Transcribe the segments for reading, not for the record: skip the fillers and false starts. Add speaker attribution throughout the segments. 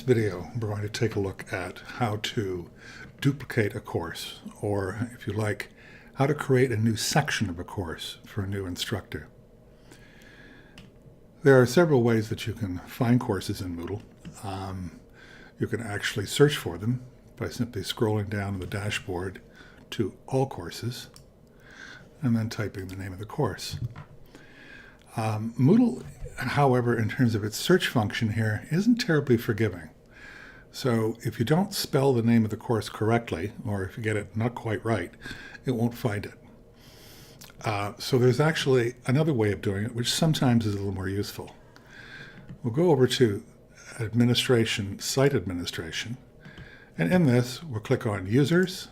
Speaker 1: video, we're going to take a look at how to duplicate a course, or if you like, how to create a new section of a course for a new instructor. There are several ways that you can find courses in Moodle. You can actually search for them by simply scrolling down the dashboard to All Courses and then typing the name of the course. Moodle, however, in terms of its search function here, isn't terribly forgiving. So if you don't spell the name of the course correctly, or if you get it not quite right, it won't find it. So there's actually another way of doing it, which sometimes is a little more useful. We'll go over to Administration, Site Administration, and in this, we'll click on Users,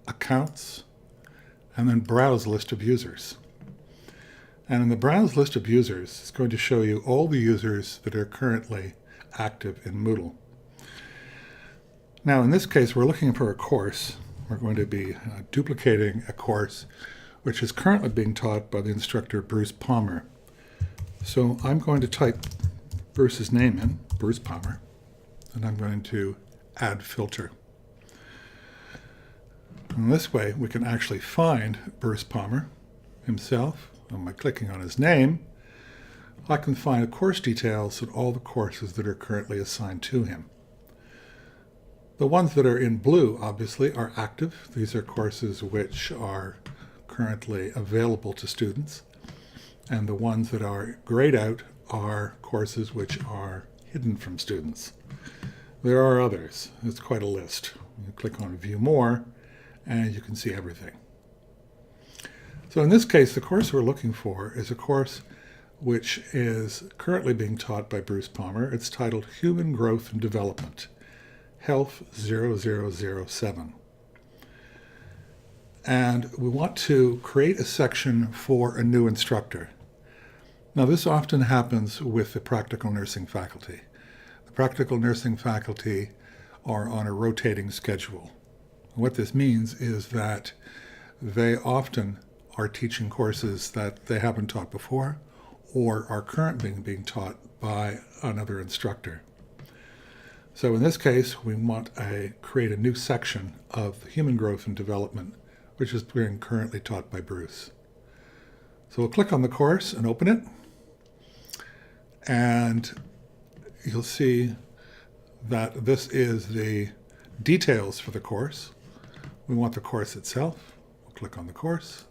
Speaker 1: Accounts, and then Browse List of Users. And in the Browse List of Users, it's going to show you all the users that are currently active in Moodle. Now, in this case, we're looking for a course. We're going to be duplicating a course which is currently being taught by the instructor Bruce Palmer. So I'm going to type Bruce's name in, Bruce Palmer, and I'm going to add filter. And this way, we can actually find Bruce Palmer himself. And by clicking on his name, I can find the course details of all the courses that are currently assigned to him. The ones that are in blue, obviously, are active. These are courses which are currently available to students. And the ones that are grayed out are courses which are hidden from students. There are others. It's quite a list. You click on View More, and you can see everything. So in this case, the course we're looking for is a course which is currently being taught by Bruce Palmer. It's titled Human Growth and Development, Health 0007. And we want to create a section for a new instructor. Now, this often happens with the practical nursing faculty. The practical nursing faculty are on a rotating schedule. What this means is that they often are teaching courses that they haven't taught before or are currently being taught by another instructor. So in this case, we want to create a new section of human growth and development, which is being currently taught by Bruce. So we'll click on the course and open it. And you'll see that this is the details for the course. We want the course itself. We'll click on the course.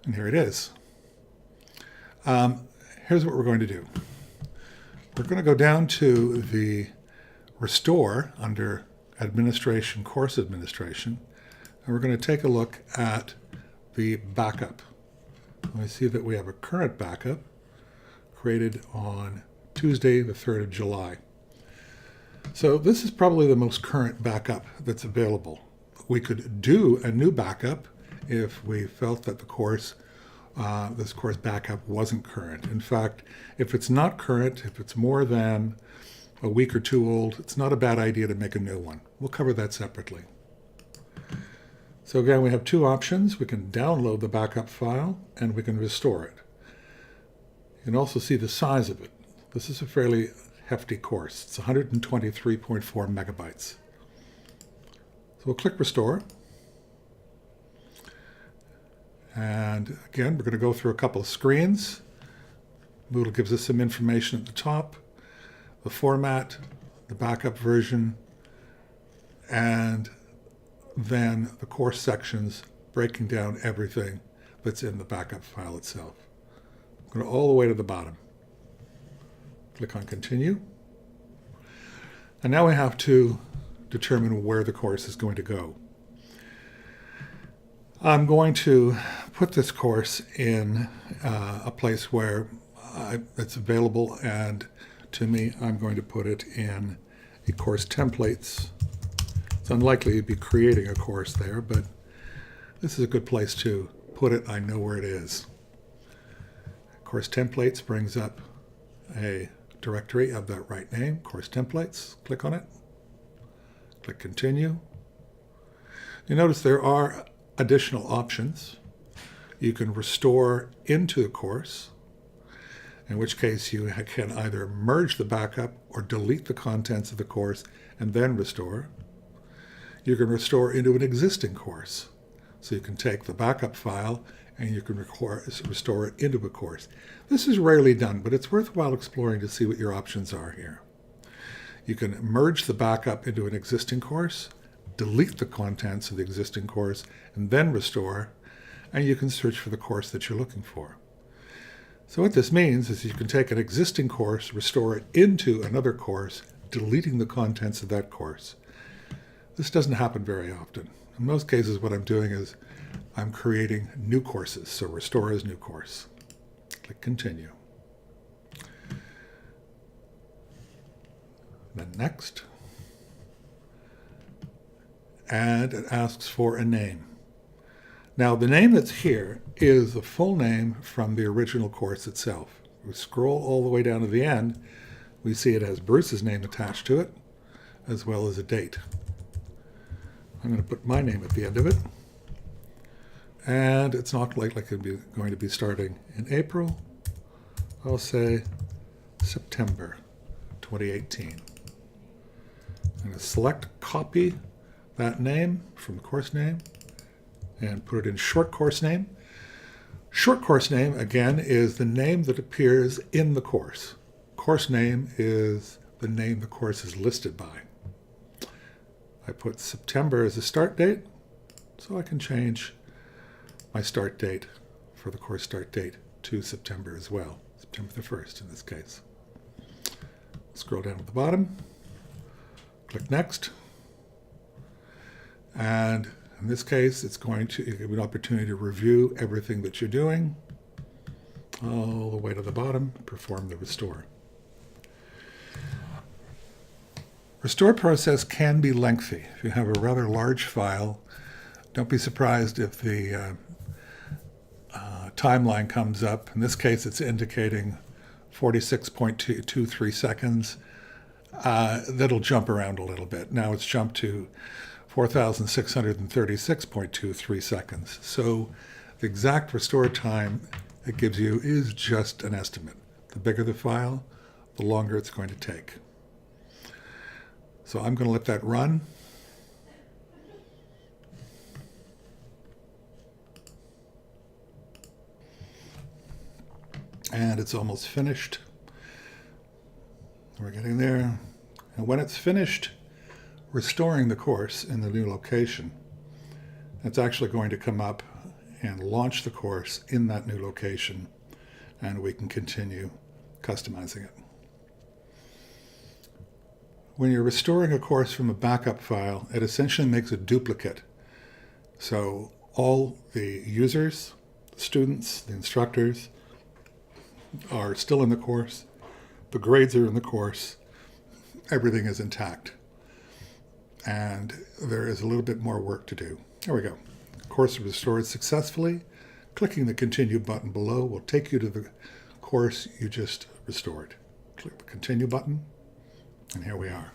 Speaker 1: And here it is. Here's what we're going to do. We're going to go down to the Restore under Administration, Course Administration, and we're going to take a look at the backup. We see that we have a current backup created on Tuesday, the 3rd of July. So this is probably the most current backup that's available. We could do a new backup if we felt that the course, this course backup wasn't current. In fact, if it's not current, if it's more than a week or two old, it's not a bad idea to make a new one. We'll cover that separately. So again, we have two options. We can download the backup file and we can restore it. You can also see the size of it. This is a fairly hefty course. It's 123.4 megabytes. So we'll click Restore. And again, we're going to go through a couple of screens. Moodle gives us some information at the top, the format, the backup version, and then the course sections breaking down everything that's in the backup file itself. Go all the way to the bottom. Click on Continue. And now we have to determine where the course is going to go. I'm going to put this course in a place where it's available, and to me, I'm going to put it in a course templates. It's unlikely to be creating a course there, but this is a good place to put it. I know where it is. Course templates brings up a directory of that right name, course templates. Click on it. Click Continue. You notice there are additional options. You can restore into the course. in which case you can either merge the backup or delete the contents of the course and then restore. You can restore into an existing course. So you can take the backup file and you can restore it into a course. This is rarely done, but it's worthwhile exploring to see what your options are here. You can merge the backup into an existing course, delete the contents of the existing course, and then restore, and you can search for the course that you're looking for. So what this means is you can take an existing course, restore it into another course, deleting the contents of that course. This doesn't happen very often. In most cases, what I'm doing is I'm creating new courses, so restore as new course. Click Continue. Then Next. And it asks for a name. Now, the name that's here is the full name from the original course itself. We scroll all the way down to the end. We see it has Bruce's name attached to it, as well as a date. I'm going to put my name at the end of it. And it's not likely going to be starting in April. I'll say September 2018. I'm going to select copy that name from the course name and put it in short course name. Short course name, again, is the name that appears in the course. Course name is the name the course is listed by. I put September as a start date, so I can change my start date for the course start date to September as well, September the 1st in this case. Scroll down to the bottom, click Next, and in this case, it's going to give you an opportunity to review everything that you're doing all the way to the bottom, perform the restore. Restore process can be lengthy. If you have a rather large file, don't be surprised if the timeline comes up. In this case, it's indicating 46.23 seconds. That'll jump around a little bit. Now it's jumped to 4,636.23 seconds. So the exact restore time it gives you is just an estimate. The bigger the file, the longer it's going to take. So I'm going to let that run. And it's almost finished. We're getting there. And when it's finished restoring the course in the new location, it's actually going to come up and launch the course in that new location, and we can continue customizing it. When you're restoring a course from a backup file, it essentially makes a duplicate. So all the users, the students, the instructors are still in the course, the grades are in the course, everything is intact. And there is a little bit more work to do. There we go. Course restored successfully. Clicking the Continue button below will take you to the course you just restored. Click the Continue button, and here we are.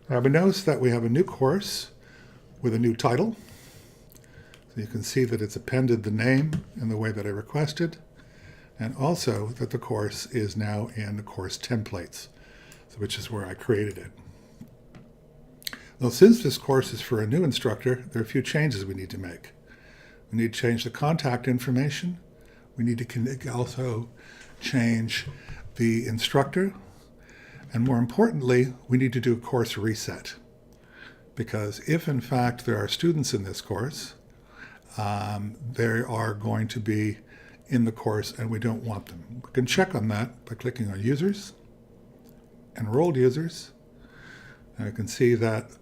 Speaker 1: Now we notice that we have a new course with a new title. So you can see that it's appended the name in the way that I requested, and also that the course is now in the course templates, which is where I created it. Now, since this course is for a new instructor, there are a few changes we need to make. We need to change the contact information. We need to also change the instructor. And more importantly, we need to do a course reset. Because if, in fact, there are students in this course, they are going to be in the course and we don't want them. We can check on that by clicking on Users, Enrolled Users. And I can see that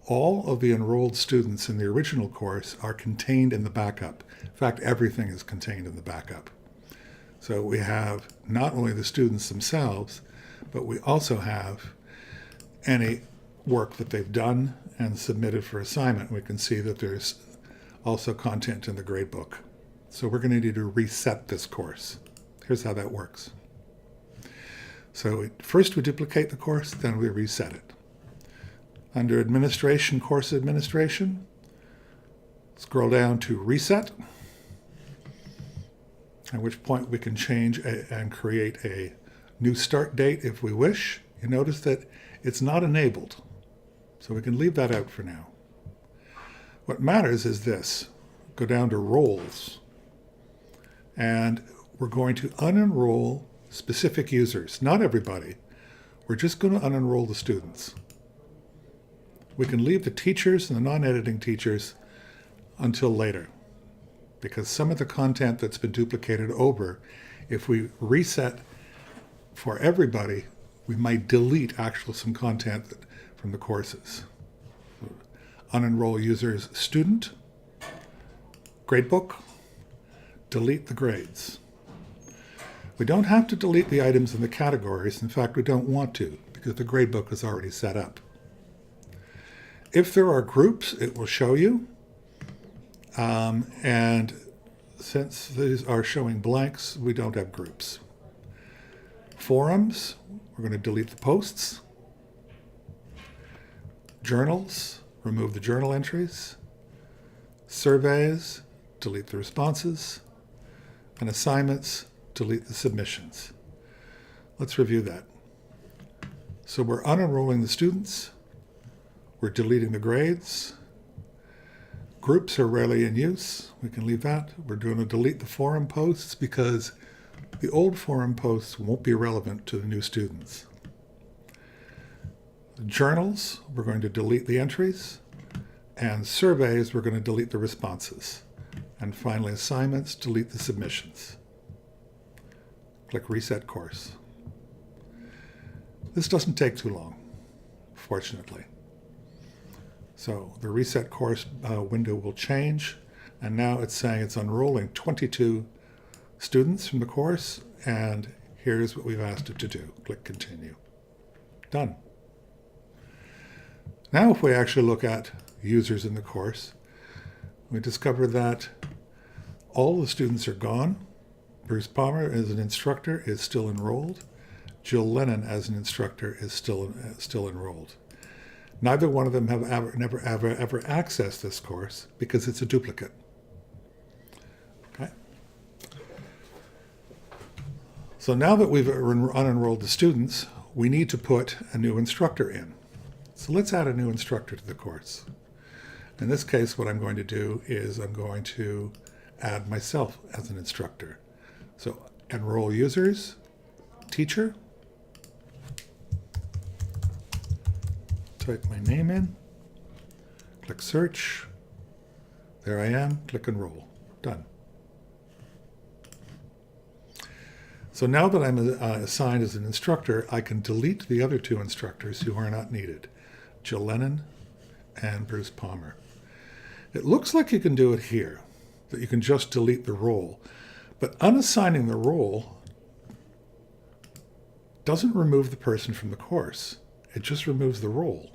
Speaker 1: all of the enrolled students in the original course are contained in the backup. In fact, everything is contained in the backup. So we have not only the students themselves, but we also have any work that they've done and submitted for assignment. We can see that there's also content in the gradebook. So we're going to need to reset this course. Here's how that works. So first we duplicate the course, then we reset it. Under Administration, Course Administration, scroll down to Reset. at which point we can change and create a new start date if we wish. You notice that it's not enabled, so we can leave that out for now. What matters is this. Go down to roles, and we're going to unenroll specific users. Not everybody. We're just going to unenroll the students. We can leave the teachers and the non-editing teachers until later, because some of the content that's been duplicated over, if we reset for everybody, we might delete actually some content from the courses. Unenroll users student, gradebook, delete the grades. We don't have to delete the items in the categories. In fact, we don't want to, because the gradebook is already set up. If there are groups, it will show you. And since these are showing blanks, we don't have groups. Forums, we're going to delete the posts. Journals, remove the journal entries. Surveys, delete the responses. And assignments, delete the submissions. Let's review that. So we're unenrolling the students. We're deleting the grades. Groups are rarely in use. We can leave that. We're going to delete the forum posts because the old forum posts won't be relevant to the new students. The journals, we're going to delete the entries. And surveys, we're going to delete the responses. And finally, assignments, delete the submissions. Click Reset Course. This doesn't take too long, fortunately. So the Reset Course window will change, and now it's saying it's unrolling 22 students from the course, and here's what we've asked it to do. Click Continue. Done. Now if we actually look at users in the course, we discover that all the students are gone. Bruce Palmer as an instructor is still enrolled. Jill Lennon as an instructor is still enrolled. Neither one of them have ever accessed this course because it's a duplicate. Okay. So now that we've unenrolled the students, we need to put a new instructor in. So let's add a new instructor to the course. In this case, what I'm going to do is I'm going to add myself as an instructor. So enroll users, teacher. Type my name in, click search, there I am, click enroll, done. So now that I'm assigned as an instructor, I can delete the other two instructors who are not needed, Jill Lennon and Bruce Palmer. It looks like you can do it here, that you can just delete the role, but unassigning the role doesn't remove the person from the course. It just removes the role.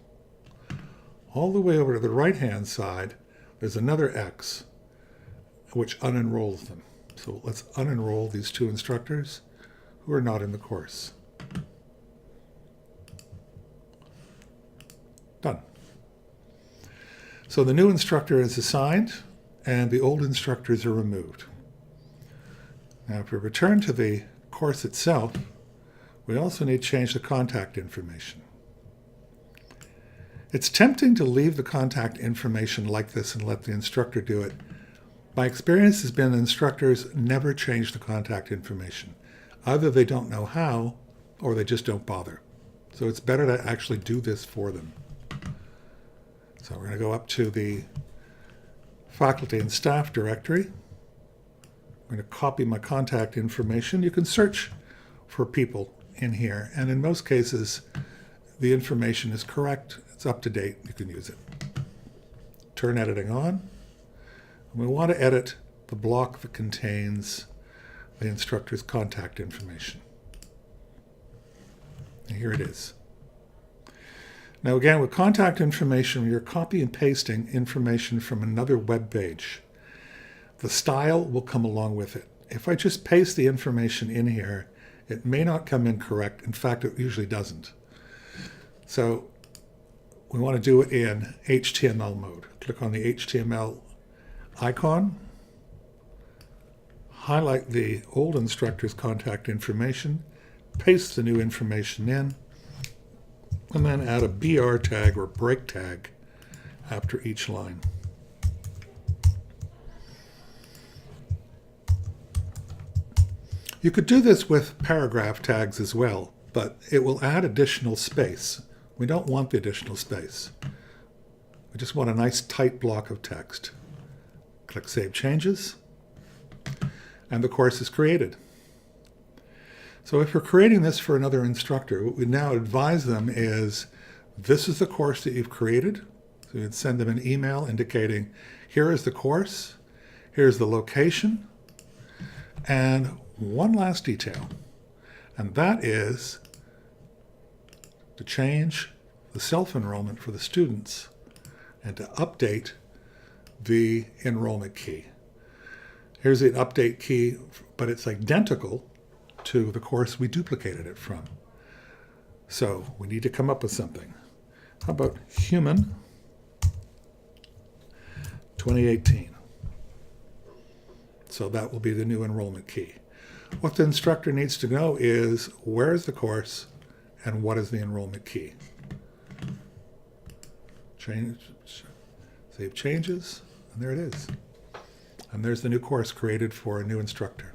Speaker 1: All the way over to the right-hand side, there's another X, which unenrolls them. So let's unenroll these two instructors who are not in the course. Done. So the new instructor is assigned, and the old instructors are removed. Now, if we return to the course itself, we also need to change the contact information. It's tempting to leave the contact information like this and let the instructor do it. My experience has been that instructors never change the contact information. Either they don't know how, or they just don't bother. So it's better to actually do this for them. So we're going to go up to the faculty and staff directory. I'm going to copy my contact information. You can search for people in here, and in most cases, the information is correct. It's up to date. You can use it. Turn editing on. And we want to edit the block that contains the instructor's contact information. And here it is. Now again, with contact information, you're copy and pasting information from another web page. The style will come along with it. If I just paste the information in here, it may not come in correct. In fact, it usually doesn't. So we want to do it in HTML mode. Click on the HTML icon, highlight the old instructor's contact information, paste the new information in, and then add a BR tag or break tag after each line. You could do this with paragraph tags as well, but it will add additional space. We don't want the additional space. We just want a nice tight block of text. Click Save Changes, and the course is created. So if we're creating this for another instructor, what we now advise them is, this is the course that you've created. So you'd send them an email indicating, here is the course, here's the location, and one last detail, and that is to change the self-enrollment for the students and to update the enrollment key. Here's the update key, but it's identical to the course we duplicated it from. So we need to come up with something. How about Human 2018? So that will be the new enrollment key. What the instructor needs to know is, where is the course and what is the enrollment key? Save changes, and there it is. And there's the new course created for a new instructor.